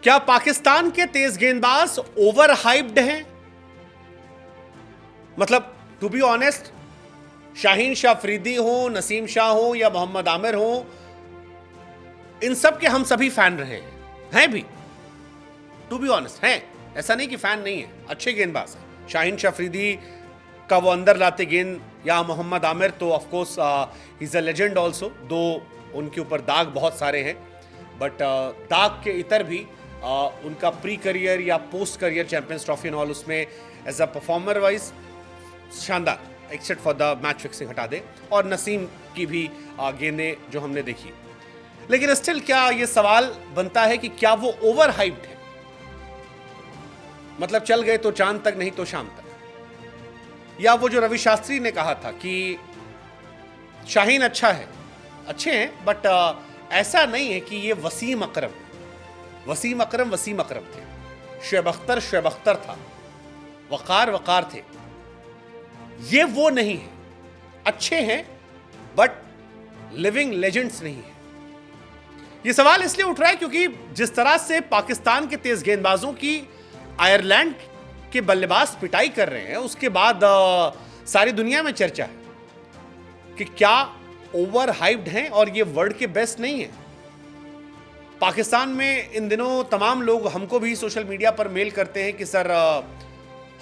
क्या पाकिस्तान के तेज गेंदबाज ओवर हाइप्ड हैं? मतलब to be honest, Shaheen Shah Afridi हो, नसीम शाह हो या मोहम्मद आमिर हो, इन सब के हम सभी फैन रहे हैं भी। टू बी ऑनेस्ट हैं, ऐसा नहीं कि फैन नहीं है, अच्छे गेंदबाज हैं। शाहीन शाह अफरीदी का वो अंदर लाते गेंद, या मोहम्मद आमिर तो of course he is a legend also, दो उनके ऊपर दाग बहुत सारे हैं, बट दाग के इतर भी उनका प्री करियर या post career champions trophy and all, उसमें एज अ परफॉर्मर वाइज शानदार, except for the match fixing हटा दे, और नसीम की भी गेंदें जो हमने देखी। लेकिन स्टिल क्या ये सवाल बनता है कि क्या वो ओवर हाइप्ड है? मतलब चल गए तो चांद तक, नहीं तो शाम तक। या वो जो रवि शास्त्री ने कहा था कि शाहीन अच्छा है, अच्छे हैं, बट ऐसा नहीं है कि ये वसीम अकरम थे, शुएब अख्तर था, वकार थे। ये वो नहीं है, अच्छे हैं बट लिविंग लेजेंड्स नहीं है। ये सवाल इसलिए उठ रहा है क्योंकि जिस तरह से पाकिस्तान के तेज गेंदबाजों की आयरलैंड के बल्लेबाज पिटाई कर रहे हैं, उसके बाद सारी दुनिया में चर्चा है कि क्या ओवर हाइप्ड हैं और ये वर्ल्ड के बेस्ट नहीं है। पाकिस्तान में इन दिनों तमाम लोग हमको भी सोशल मीडिया पर मेल करते हैं कि सर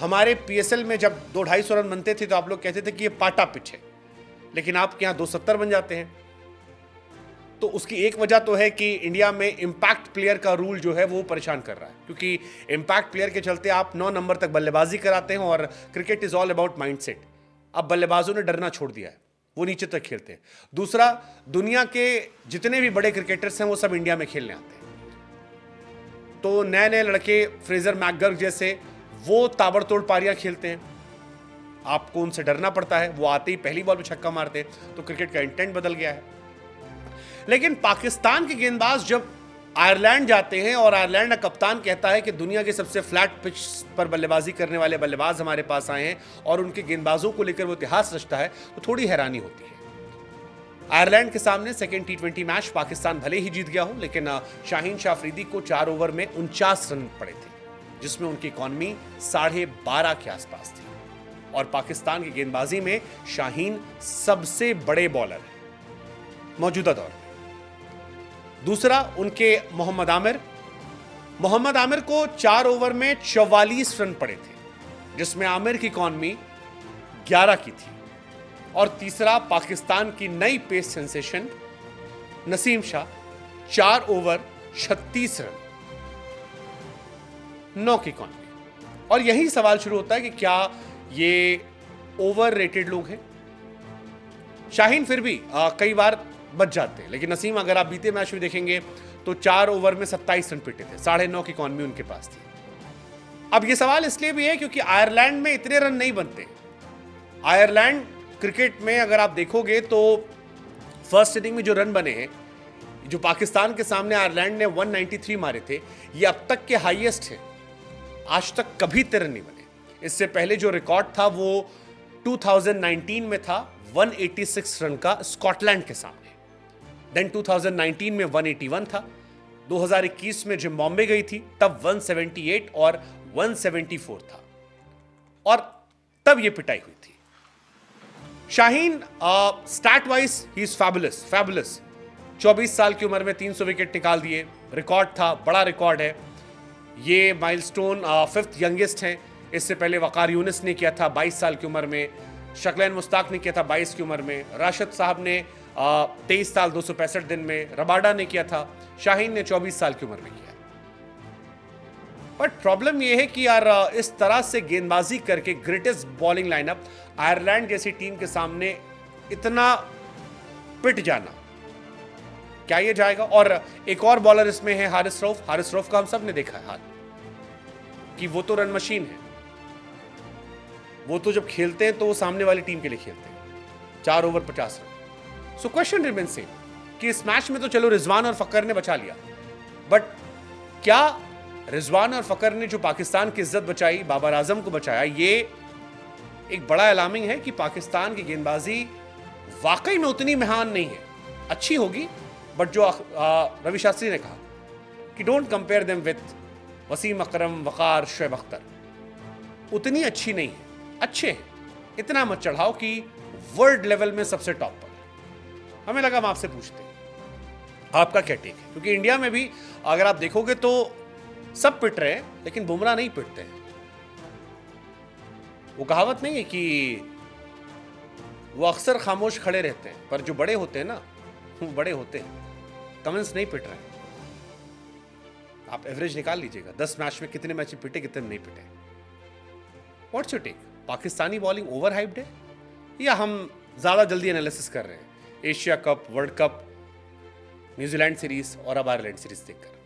हमारे पीएसएल में जब 200-250 रन बनते थे तो आप लोग कहते थे कि ये पाटा पिच है, लेकिन आपके यहाँ 270 बन जाते हैं। तो उसकी एक वजह तो है कि इंडिया में इंपैक्ट प्लेयर का रूल जो है वो परेशान कर रहा है, क्योंकि इंपैक्ट प्लेयर के चलते आप 9 नंबर तक बल्लेबाजी कराते हैं, और cricket is all about mindset. अब बल्लेबाजों ने डरना छोड़ दिया है, वो नीचे तक खेलते हैं। दूसरा, दुनिया के जितने भी बड़े क्रिकेटर्स हैं वो सब इंडिया में खेलने आते हैं, तो नए नए लड़के फ्रेजर मैकगर्ग जैसे वो ताबड़तोड़ पारियां खेलते हैं, आपको उनसे डरना पड़ता है। वो आते ही पहली बॉल पे छक्का मारते हैं, तो क्रिकेट का इंटेंट बदल गया है। लेकिन पाकिस्तान के गेंदबाज जब आयरलैंड जाते हैं और आयरलैंड का कप्तान कहता है कि दुनिया के सबसे फ्लैट पिच पर बल्लेबाजी करने वाले बल्लेबाज हमारे पास आए हैं, और उनके गेंदबाजों को लेकर वो इतिहास रचता है, तो थोड़ी हैरानी होती है। आयरलैंड के सामने सेकेंड T20 मैच पाकिस्तान भले ही जीत गया हो, लेकिन शाहीन शाह अफरीदी को 4 ओवर में 49 रन पड़े थे, जिसमें उनकी इकॉनमी 12.5 के आसपास थी, और पाकिस्तान की गेंदबाजी में शाहीन सबसे बड़े बॉलर हैं मौजूदा दौर में। दूसरा, उनके मोहम्मद आमिर को 4 ओवर में 44 रन पड़े थे, जिसमें आमिर की इकॉनमी 11 की थी। और तीसरा, पाकिस्तान की नई pace sensation Naseem Shah, 4 over 36 run, 9 की इकॉनमी। और यही सवाल शुरू होता है कि क्या ये ओवर रेटेड लोग हैं? शाहीन फिर भी कई बार बच जाते हैं, लेकिन नसीम अगर आप बीते मैच में देखेंगे तो 4 ओवर में 27 रन पीटे थे, 9.5 की इकॉनमी उनके पास थी। अब ये सवाल इसलिए भी है क्योंकि आयरलैंड में इतने रन नहीं बनते। आयरलैंड क्रिकेट में अगर आप देखोगे तो फर्स्ट इनिंग में जो रन बने हैं, जो पाकिस्तान के सामने आयरलैंड ने 193 मारे थे, ये अब तक के हाईएस्ट है। आज तक कभी इतने रन नहीं बने। इससे पहले जो रिकॉर्ड था वो 2019 में था, 186 रन का स्कॉटलैंड के सामने। देन 2019 में 181 था, 2021 में जिम्बाब्वे गई थी तब 178 और 174 था, और तब ये पिटाई हुई थी। Shaheen stat wise he is fabulous. 24 साल की उम्र में 300 विकेट निकाल दिए, रिकॉर्ड था, बड़ा रिकॉर्ड है। ये माइलस्टोन 5th यंगेस्ट हैं। इससे पहले वकार यूनिस ने किया था 22 साल की उम्र में, शकलैन मुश्ताक ने किया था 22 की उम्र में, राशिद साहब ने 23 साल 265 दिन में, रबाडा ने किया था, शाहीन ने 24 साल की उम्र में किया। बट प्रॉब्लम यह है कि यार इस तरह से गेंदबाजी करके ग्रेटेस्ट बॉलिंग लाइनअप आयरलैंड जैसी टीम के सामने इतना पिट जाना, क्या ये जाएगा? और एक और बॉलर इसमें है हारिस रऊफ का हम सब ने देखा है हाल कि वो तो रन मशीन है। वो तो जब खेलते हैं तो वो सामने वाली टीम के लिए खेलते हैं, 4 over 50 run. So question remains same कि इस मैच में तो चलो रिजवान और फकर ने बचा लिया, बट क्या रिजवान और फकर ने जो पाकिस्तान की इज्जत बचाई, बाबर आजम को बचाया, ये एक बड़ा अलार्मिंग है कि पाकिस्तान की गेंदबाजी वाकई में उतनी महान नहीं है। अच्छी होगी, बट जो रवि शास्त्री ने कहा कि don't compare them with Wasim Akram, Waqar, Shoaib Akhtar. उतनी अच्छी नहीं है, अच्छे हैं, इतना मत चढ़ाओ कि वर्ल्ड लेवल में सबसे टॉप पर है। हमें लगा हम आपसे पूछते हैं आपका क्या टेक है, क्योंकि इंडिया में भी अगर आप देखोगे तो सब पिट रहे हैं लेकिन बुमराह नहीं पिटते हैं। वो कहावत नहीं है कि वो अक्सर खामोश खड़े रहते हैं, पर जो बड़े होते हैं ना वो बड़े होते हैं। कमेंस नहीं पिट रहे हैं, आप एवरेज निकाल लीजिएगा 10 मैच में कितने मैच पिटे कितने नहीं पिटे। What's your take? Pakistani bowling over hyped है या हम ज्यादा जल्दी एनालिसिस कर रहे हैं Asia Cup, World Cup, New Zealand series और अब आयरलैंड सीरीज देखकर?